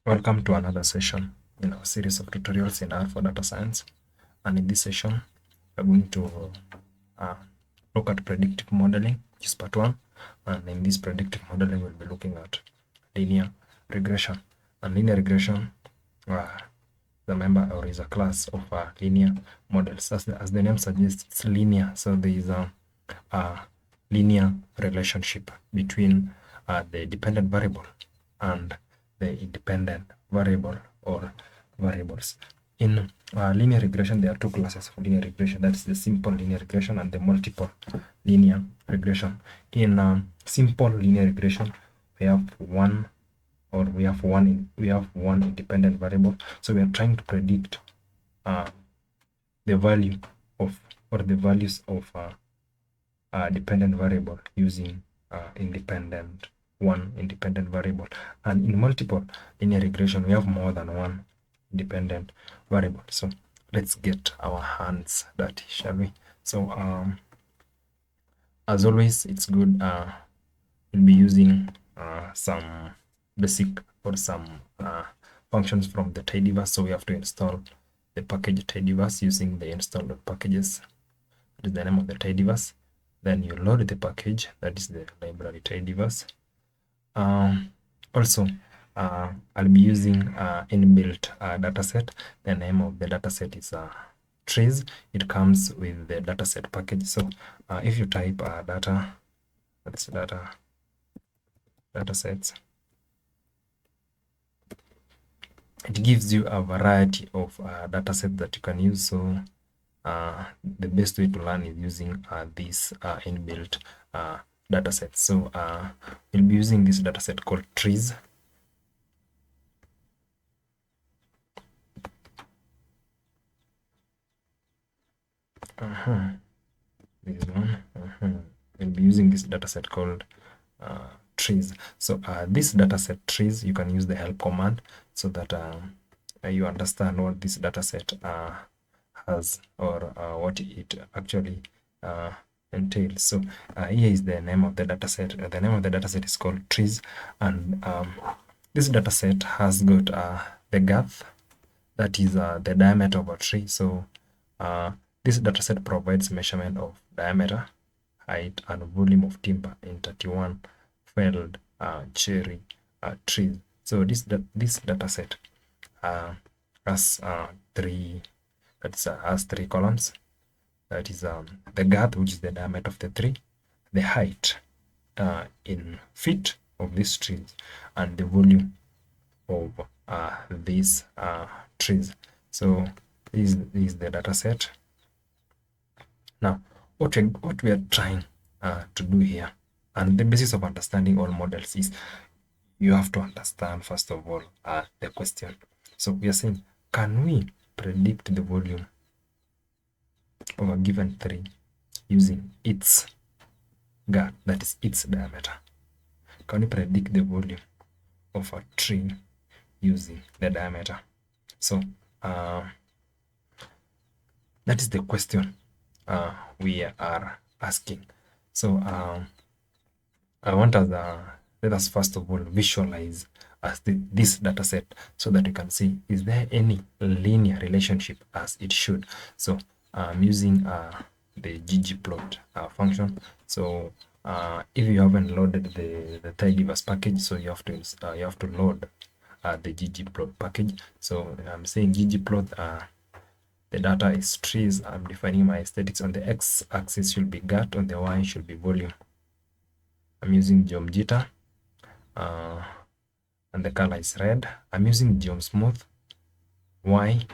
Welcome to another session in our series of tutorials in R for data science. And in this session, we're going to look at predictive modeling, which is part 1. And in this predictive modeling, we'll be looking at linear regression. And linear regression the member or is a class of linear models. As the name suggests, it's linear. So there is a linear relationship between the dependent variable and the independent variable or variables. In linear regression, there are two classes of linear regression. That's the simple linear regression and the multiple linear regression. In simple linear regression, we have one independent variable. So we are trying to predict the value of or the values of dependent variable using one independent variable. And in multiple linear regression, we have more than one independent variable. So let's get our hands dirty, shall we? So as always, it's good we'll be using some basic or some functions from the tidyverse. So we have to install the package tidyverse using the install.packages. That is the name of the tidyverse. Then you load the package, that is the library tidyverse. Also, I'll be using inbuilt dataset. The name of the dataset is trees. It comes with the dataset package. So if you type that's datasets, it gives you a variety of datasets that you can use. So the best way to learn is using this inbuilt dataset. So we'll be using this dataset called trees. This one. We'll be using this dataset called trees. So this dataset trees, you can use the help command so that you understand what this dataset has or what it actually entails. So here is the name of the dataset. The name of the dataset is called trees, and this dataset has got the girth, that is the diameter of a tree. So this dataset provides measurement of diameter, height, and volume of timber in 31 felled cherry trees. So this dataset has three columns. That is the girth, which is the diameter of the tree, the height in feet of these trees, and the volume of these trees. So this is the data set. Now, what we are trying to do here, and the basis of understanding all models, is you have to understand first of all the question. So we are saying, can we predict the volume of a given tree using its girth, that is its diameter? Can we predict the volume of a tree using the diameter? So that is the question we are asking. So I want us let us first of all visualize this data set so that you can see, is there any linear relationship as it should? So I'm using the ggplot function. So if you haven't loaded the tidyverse package, so you have to load the ggplot package. So I'm saying ggplot, the data is trees. I'm defining my aesthetics. On the x-axis should be girth, on the y should be volume. I'm using geom_jitter, and the color is red. I'm using geom_smooth. Y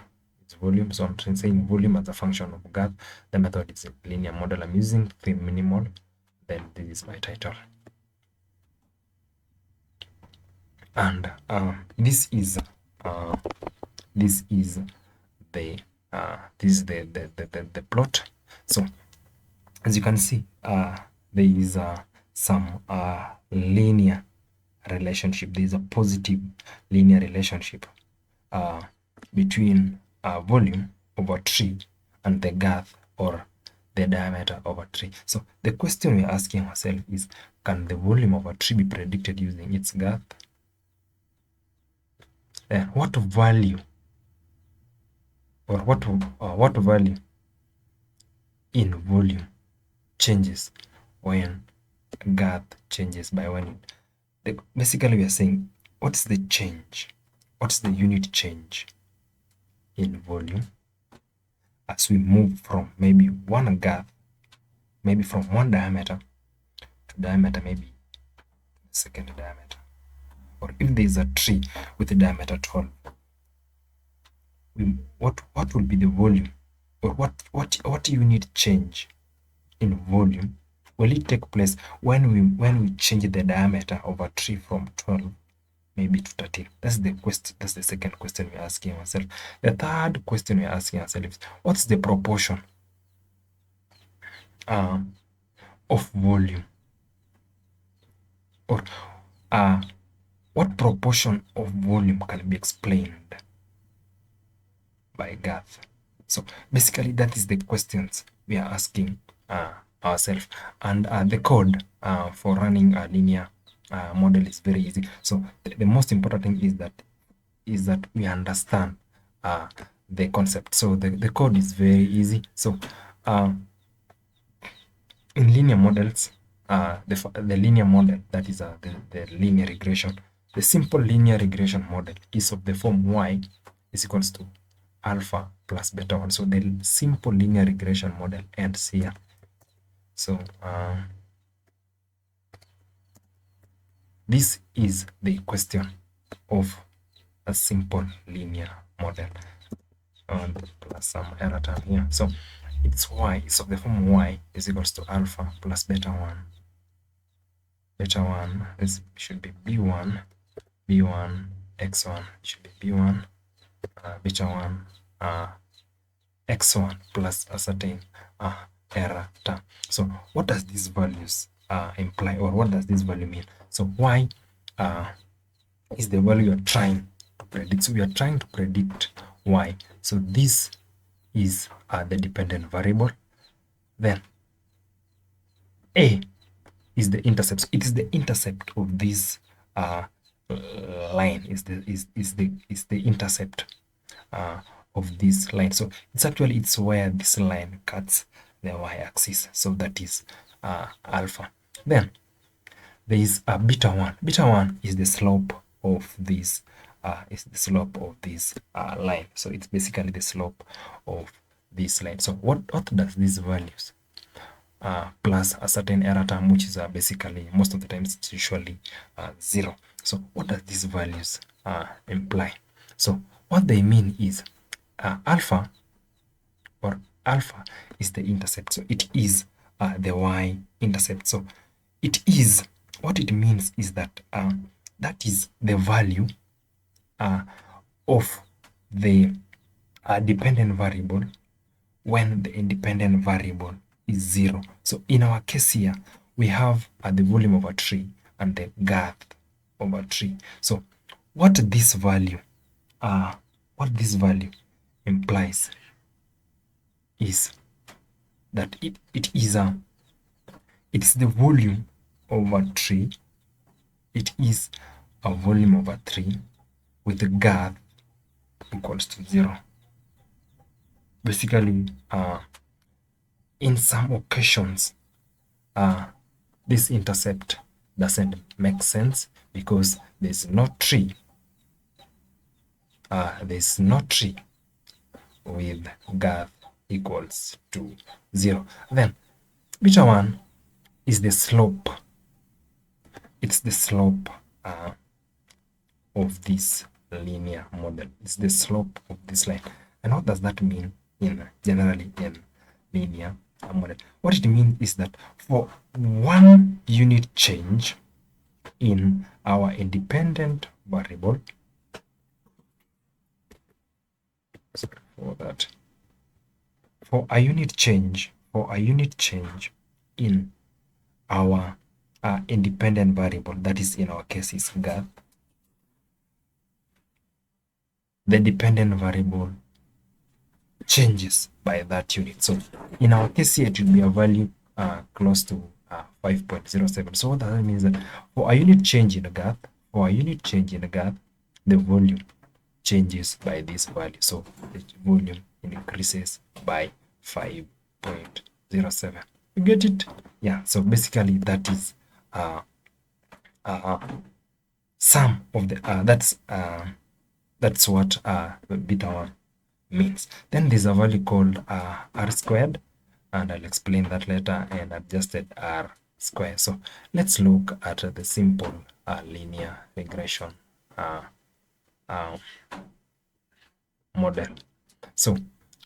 is volume, so I'm saying volume as a function of girth. The method is a linear model. I'm using the minimal. Then this is my title, and this is the plot. So as you can see, there is some linear relationship. There is a positive linear relationship between volume of a tree and the girth or the diameter of a tree. So the question we're asking ourselves is, can the volume of a tree be predicted using its girth? then what value or what value in volume changes when girth changes by 1 unit? Basically, we are saying what's the change, what's the unit change in volume as we move from maybe one girth, maybe from one diameter to diameter, maybe second diameter, or if there is a tree with a diameter 12, what will be the volume, or what unit change in volume will it take place when we change the diameter of a tree from 12 maybe to 13? That's the question. That's the second question we're asking ourselves. The third question we're asking ourselves is what's the proportion of volume, or what proportion of volume can be explained by girth? So basically that is the questions we are asking ourselves, and the code for running a linear model is very easy. So the most important thing is that we understand the concept. So the code is very easy. So in linear models, the linear model, that is the linear regression, the simple linear regression model is of the form y is equals to alpha plus beta 1. So the simple linear regression model ends here. So this is the question of a simple linear model, and plus some error term here. So it's y, it's of the form y is equals to alpha plus beta 1. Beta 1, this should be b1, x1 should be b1, beta 1, x1 plus a certain error term. So what does these values imply, or what does this value mean? So y is the value you are trying to predict. So we are trying to predict y. So this is the dependent variable. Then a is the intercept. So it is the intercept of this line. Is the intercept of this line. So it's where this line cuts the y-axis. So that is alpha. Then there is a beta 1. Beta 1 is the slope of this line. So it's basically the slope of this line. So what does these values plus a certain error term, which is basically most of the times it's usually 0. So what does these values imply? So what they mean is alpha is the intercept. So it is the y-intercept. So it is, what it means is that that is the value of the dependent variable when the independent variable is 0. So in our case here, we have the volume of a tree and the girth of a tree. So what this value implies is that it's the volume of a tree. It is a volume of a tree with the girth equals to 0. Basically, in some occasions, this intercept doesn't make sense because there's no tree. There's no tree with girth equals to 0. Then beta 1 is the slope. It's the slope of this linear model. It's the slope of this line. And what does that mean generally in linear model? What it means is that for one unit change in our independent variable, for a unit change in our independent variable, that is in our case is girth, the dependent variable changes by that unit. So in our case here, it will be a value close to 5.07. So what that means that for a unit change in girth, the volume changes by this value. So the volume increases by 5.07. You get it? Yeah. So basically that is sum of the that's what beta 1 means. Then there's a value called r squared, and I'll explain that later, and adjusted r square. So let's look at the simple linear regression model. So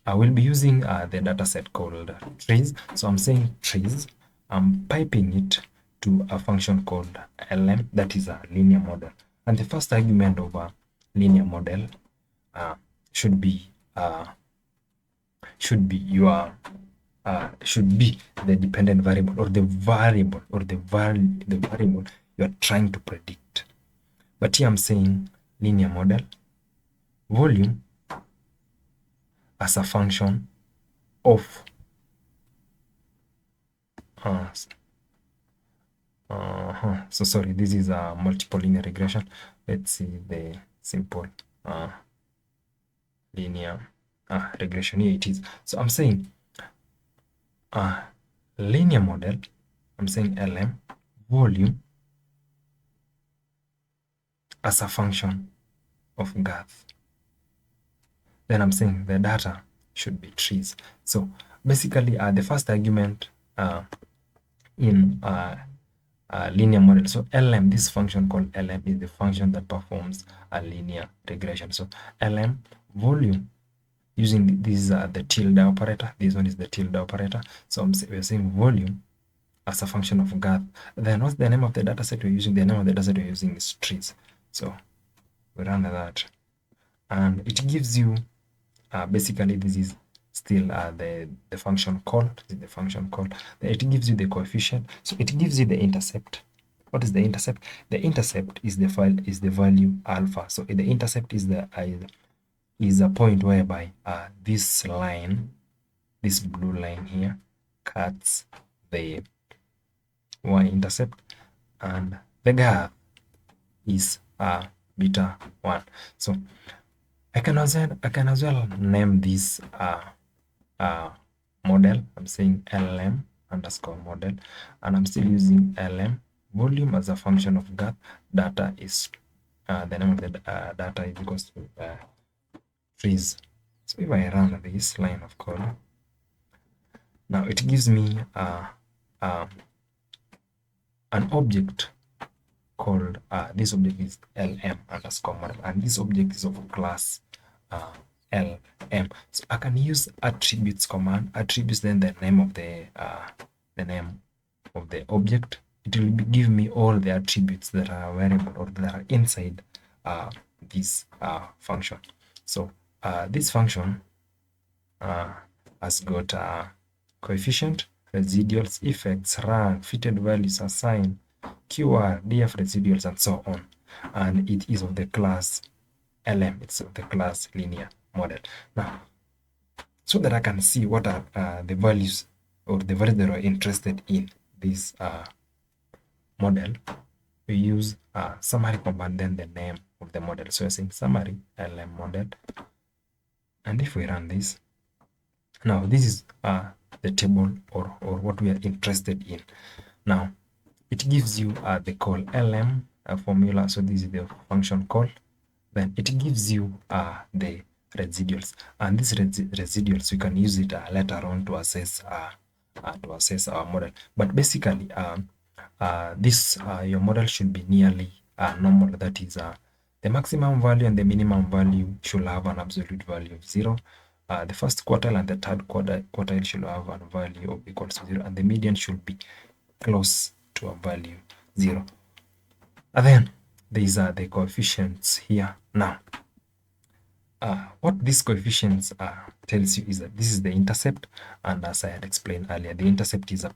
I will be using the data set called trees. So I'm saying trees, I'm piping it to a function called lm, that is a linear model. And the first argument of a linear model should be the dependent variable, or the variable you're trying to predict. But here I'm saying linear model, volume as a function of so sorry, this is a multiple linear regression. Let's see the simple linear regression. Here it is. So I'm saying linear model, I'm saying lm, volume as a function of girth. Then I'm saying the data should be trees. So basically the first argument in linear model, so lm, this function called lm, is the function that performs a linear regression. So lm, volume, using this the tilde operator, this one is the tilde operator. So we're saying volume as a function of girth. Then what's the name of the data set we're using? The name of the data set we're using is trees. So we run that, and it gives you basically, this is still the function call. The function call. It gives you the coefficient. So it gives you the intercept. What is the intercept? The intercept is the value alpha. So the intercept is a point whereby this line, this blue line here, cuts the y-intercept, and the girth is beta 1. So I can as well name this model. I'm saying lm underscore model, and I'm still using lm, volume as a function of girth. Data is the name of the data is equals to trees. So if I run this line of code, now it gives me an object called this object is lm underscore model, and this object is of class lm. So I can use attributes command. Attributes, then the name of the object. It will give me all the attributes that are variable or that are inside this function. So this function has got coefficient, residuals, effects, rank, fitted values, assign, QR, df residuals, and so on. And it is of the class lm. It's of the class linear model. Now, so that I can see what are the values, or the values that are interested in this model, we use summary command, then the name of the model. So we're saying summary lm model, and if we run this, now this is the table, or what we are interested in. Now it gives you the call lm formula. So this is the function call. Then it gives you the residuals, and these residuals we can use it later on to assess our model. But basically this your model should be nearly normal. That is the maximum value and the minimum value should have an absolute value of 0. The first quartile and the third quartile should have a value of equals to 0, and the median should be close to a value 0. And then these are the coefficients here. Now what these coefficients tells you is that this is the intercept, and as I had explained earlier, the intercept is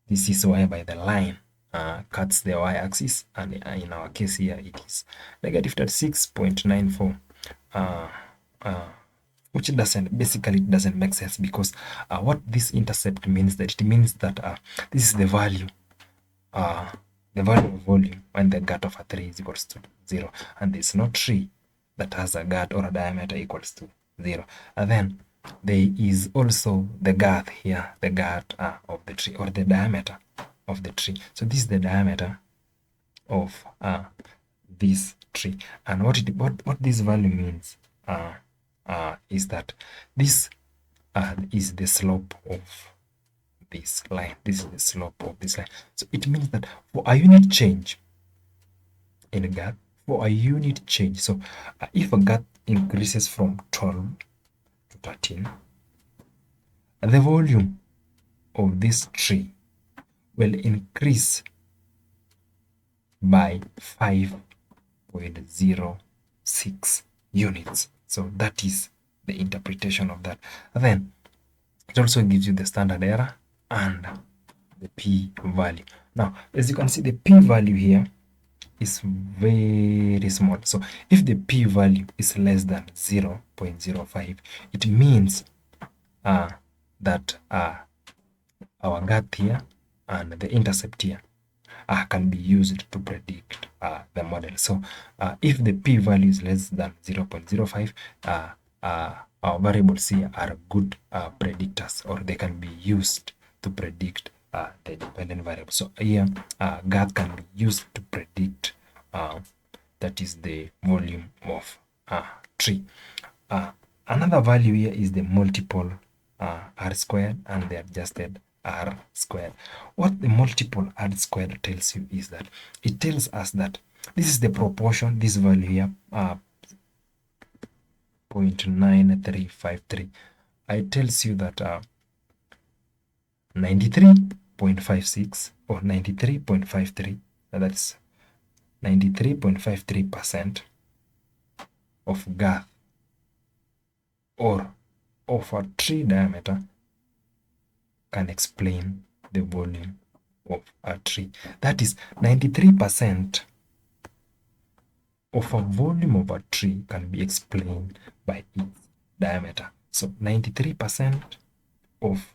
this is whereby the line cuts the y-axis, and in our case here it is negative 36.94, which basically doesn't make sense, because what this intercept means, that it means that this is the value of volume when the girth of a tree is equals to 0, and there's no tree that has a girth or a diameter equals to 0. And then there is also the girth here, the girth of the tree, or the diameter of the tree. So this is the diameter of this tree, and what this value means is that this is the slope of this line. This is the slope of this line. So it means that for a unit change in a girth, so if a girth increases from 12 to 13, the volume of this tree will increase by 5.06 units. So that is the interpretation of that. And then it also gives you the standard error and the p-value. Now, as you can see, the p-value here is very small. So if the p-value is less than 0.05, it means that our girth here and the intercept here can be used to predict the model. So if the p-value is less than 0.05, our variables here are good predictors, or they can be used to predict the dependent variable. So here girth can be used to predict that is the volume of tree. Another value here is the multiple r squared and the adjusted r squared. What the multiple r squared tells you is that it tells us that this is the proportion, this value here, 0.9353. It tells you that 93.56 or 93.53, that's 93.53% of girth or of a tree diameter can explain the volume of a tree. That is 93% of a volume of a tree can be explained by its diameter. So 93% of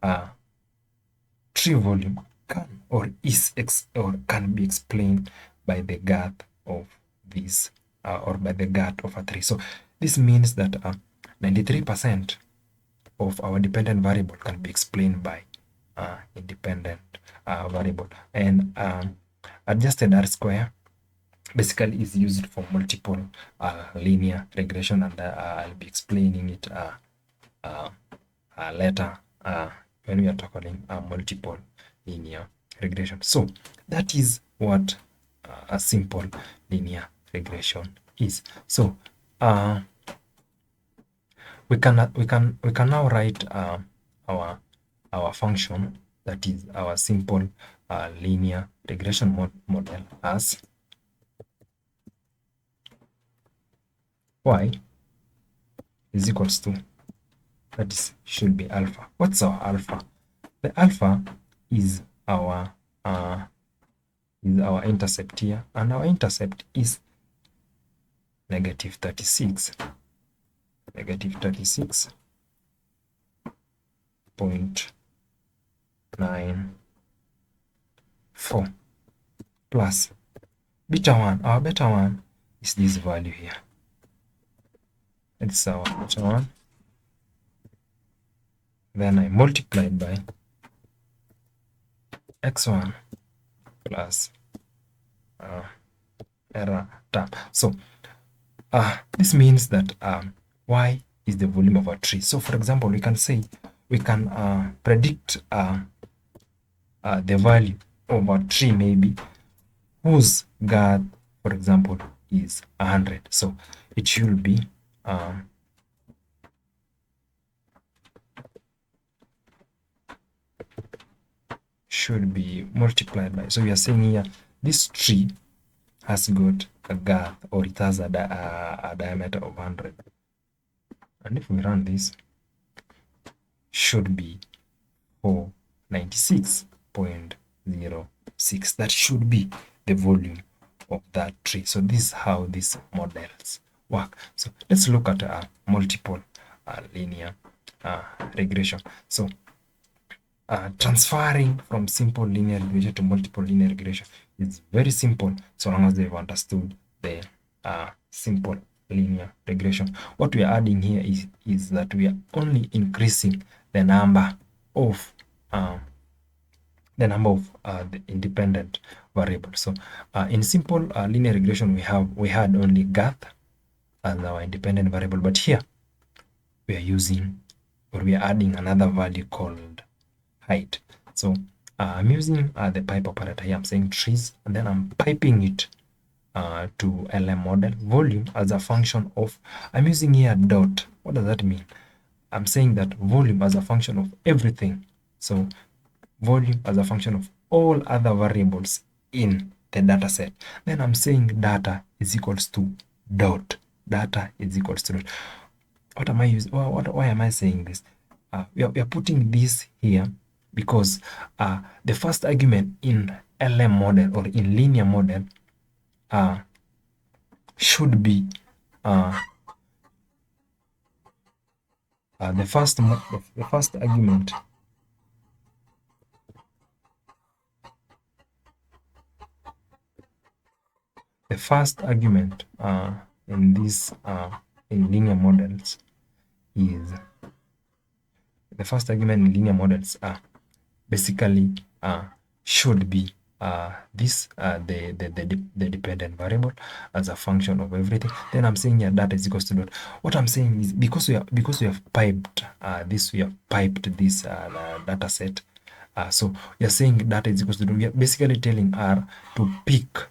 a tree volume can can be explained by the girth of this or by the girth of a tree. So this means that 93% of our dependent variable can be explained by independent variable. And adjusted r square basically is used for multiple linear regression, and I'll be explaining it later when we are tackling multiple linear regression. So that is what a simple linear regression is. So we can now write our function, that is our simple linear regression model, as y is equals to, that is, should be alpha. What's our alpha? The alpha is our intercept here, and our intercept is negative 36.94 plus beta 1. Our beta 1 is this value here. It's our beta 1. Then I multiplied by x1 plus error term. So this means that y is the volume of a tree. So for example, we can say, we can predict the value of a tree maybe whose girth, for example, is 100. So it should be multiplied by, so we are saying here this tree has got a girth, or it has a diameter of 100, and if we run this, should be 496.06. that should be the volume of that tree. So this is how these models work. So let's look at multiple linear regression. So transferring from simple linear regression to multiple linear regression is very simple, so long as they've understood the simple linear regression. What we are adding here is that we are only increasing the number of the independent variables. So in simple linear regression, we had only Gath as our independent variable, but here we are using, or we are adding another value called height. So I'm using the pipe operator here. I'm saying trees, and then I'm piping it to LM model volume as a function of, I'm using here dot. What does that mean? I'm saying that volume as a function of everything. So volume as a function of all other variables in the data set. Then I'm saying data is equals to dot. Data is equals to dot. What am I using? Why am I saying this? We are putting this here because the first argument in LM model or in linear model should be the first argument in this in linear models is basically should be this the dependent variable as a function of everything. Then I'm saying here data is equals to dot. What I'm saying is because we have piped this data set. So we are saying data is equals to dot. We are basically telling R to pick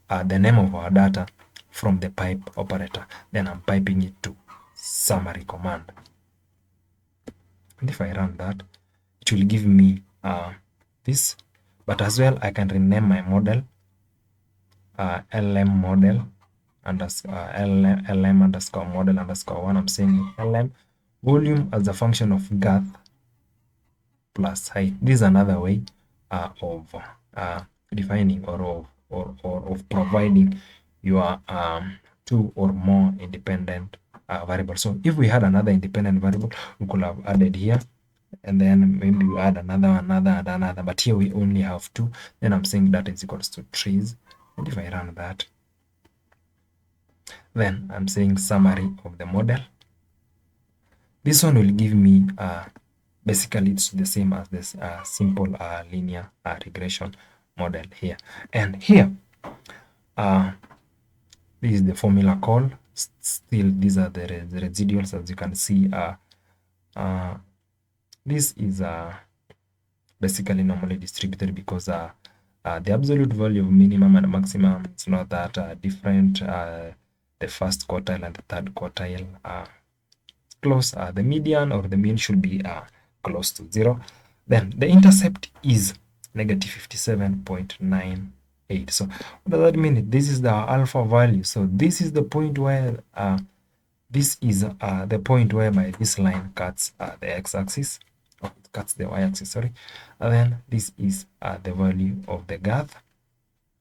the name of our data from the pipe operator. Then I'm piping it to summary command. And if I run that, it will give me this. But as well, I can rename my model LM model LM underscore model underscore 1. I'm saying LM volume as a function of Gath plus height. This is another way of defining or of providing your two or more independent variables. So if we had another independent variable, we could have added here, and then maybe we add another, but here we only have two. Then I'm saying that is equals to trees, and if I run that, then I'm saying summary of the model. This one will give me basically it's the same as this simple linear regression model here. And here this is the formula call. Still, these are the residuals, as you can see. This is basically normally distributed because the absolute value of minimum and maximum is not that different. The first quartile and the third quartile are close. The median or the mean should be close to 0. Then the intercept is negative 57.98. So what does that mean? This is the alpha value. So this is the point where this is the point whereby this line cuts the x-axis. It cuts the y-axis, sorry. And then this is the value of the Gath.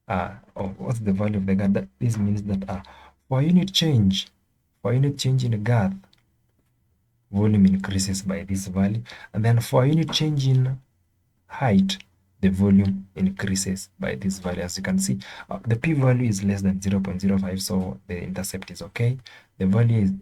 What's the value of the Gath? This means that for unit change in Gath, volume increases by this value, and then for unit change in height, the volume increases by this value. As you can see, the p-value is less than 0.05, so the intercept is okay. The value is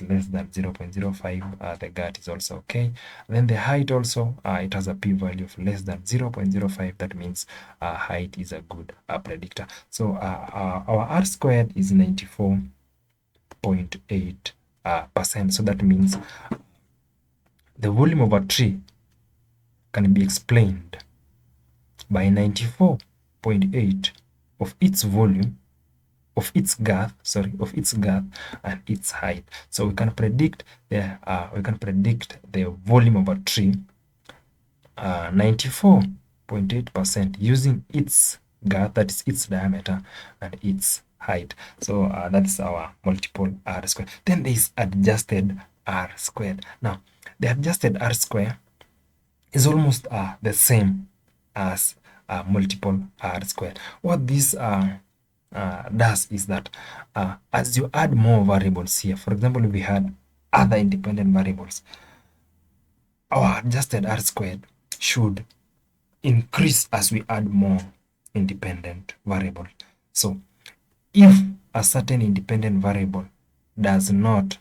less than 0.05, the GAT is also okay. And then the height also, it has a p-value of less than 0.05. That means height is a good predictor. So our R squared is 94.8%. So that means the volume of a tree can be explained by 94.8 of its volume, of its Gath and its height. So we can predict the volume of a tree 94.8% using its Gath, that is its diameter, and its height. So that's our multiple R squared. Then there is adjusted R squared. Now the adjusted R squared is almost the same as multiple R squared. What this does is that as you add more variables here, for example, if we had other independent variables, our adjusted R squared should increase as we add more independent variables. So if a certain independent variable does not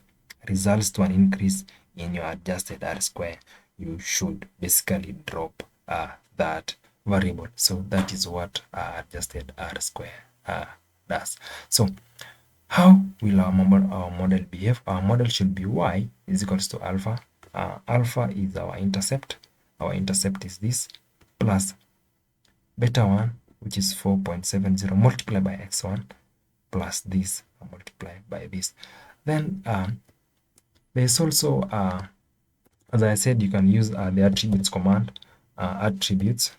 result to an increase in your adjusted R square, you should basically drop that variable. So that is what adjusted R square does. So how will our model behave? Our model should be y is equals to alpha. Alpha is our intercept. Our intercept is this, plus beta 1, which is 4.70 multiplied by x1, plus this multiplied by this. Then there's also, as I said, you can use the attributes command, attributes,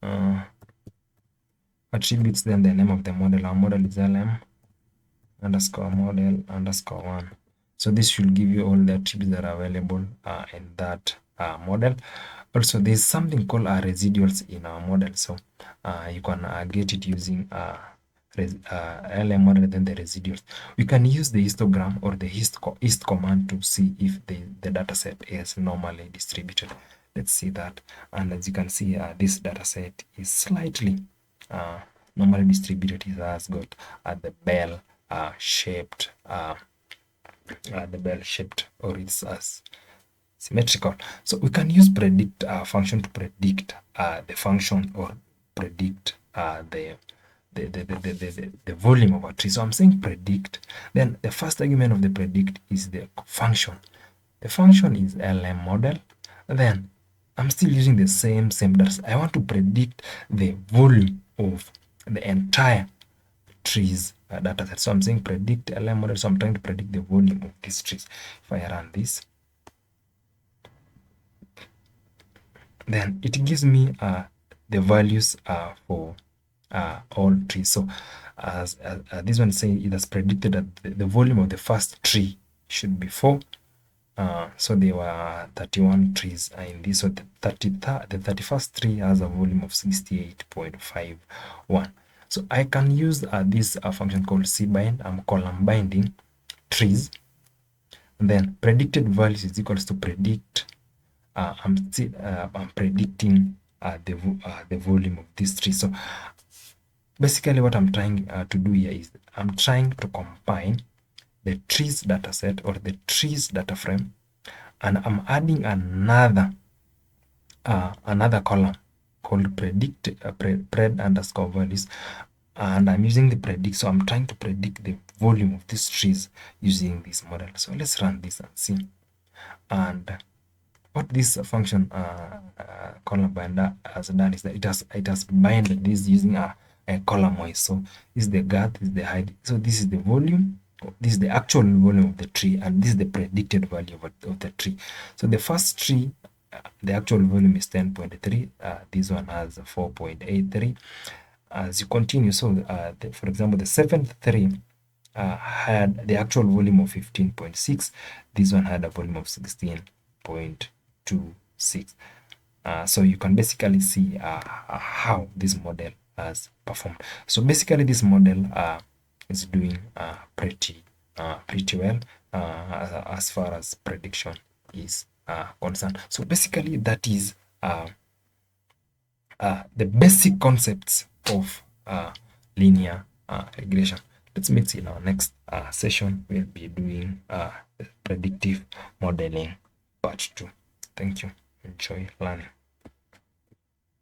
then the name of the model. Our model is lm underscore model underscore 1. So this should give you all the attributes that are available in that model. Also, there's something called residuals in our model. So you can get it using LM model, then the residuals. We can use the histogram or the hist command to see if the data set is normally distributed. Let's see that. And as you can see, this data set is slightly normally distributed. It has got the bell shaped, or it's as symmetrical. So we can use predict function to predict the function or predict the volume of a tree. So I'm saying predict. Then the first argument of the predict is the function. The function is LM model. Then I'm still using the same data. I want to predict the volume of the entire trees data set. So I'm saying predict LM model. So I'm trying to predict the volume of these trees. If I run this, then it gives me the values for all trees. So as this one saying, it has predicted that the volume of the first tree should be 4. So there were 31 trees in this. So the 31st tree has a volume of 68.51. So I can use this function called cbind. I'm column binding trees. And then predicted values is equals to predict. I'm predicting the volume of this tree. So basically what I'm trying to do here is I'm trying to combine the trees data set or the trees data frame, and I'm adding another column called predict pred underscore values, and I'm using the predict. So I'm trying to predict the volume of these trees using this model. So let's run this and see. And what this function column binder has done is that it has binded this using a column wise. So this is the girth, this is the height. So this is the volume, this is the actual volume of the tree, and this is the predicted value of the tree. So the first tree, the actual volume is 10.3. This one has 4.83. As you continue, so for example, the 7th tree had the actual volume of 15.6. This one had a volume of 16.26. So you can basically see how this model has performed. So basically this model is doing pretty well as far as prediction is concerned. So basically that is the basic concepts of linear regression. Let's meet in our next session. We'll be doing predictive modeling part 2. Thank you. Enjoy learning.